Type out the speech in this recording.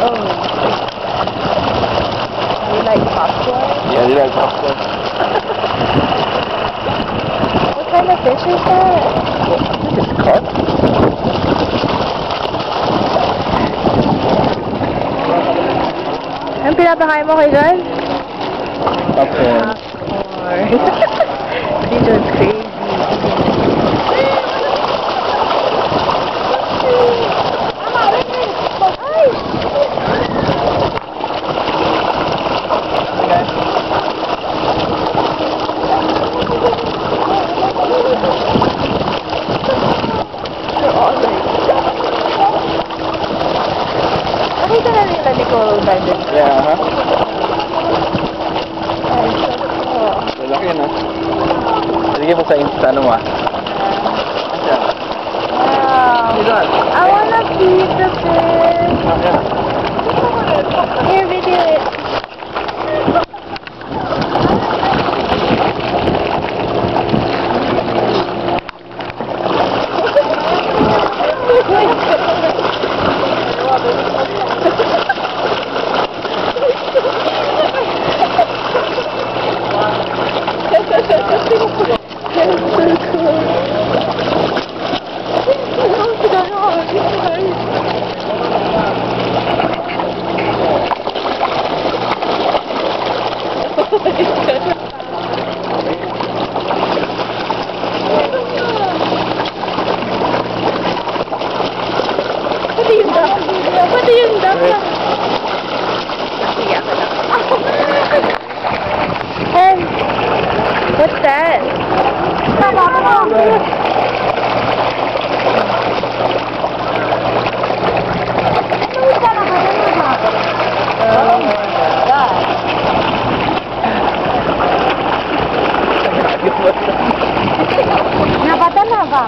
Oh. You like popcorn? Yeah, you like popcorn. What kind of fish is that? I think it's carp. Anong pinapakain mo kay John? Popcorn. Si John's crazy. Nakita na nila ni Coral Diamond. Yeah, huh? Ay, so cool. Malaki na. Sige mo sa Insta, ano mo ah? Wow. I wanna feed the fish. Here, video it. Pati yung duck na. Nakiyak ka lang. And, what's that? Oh my God. Napatala ba?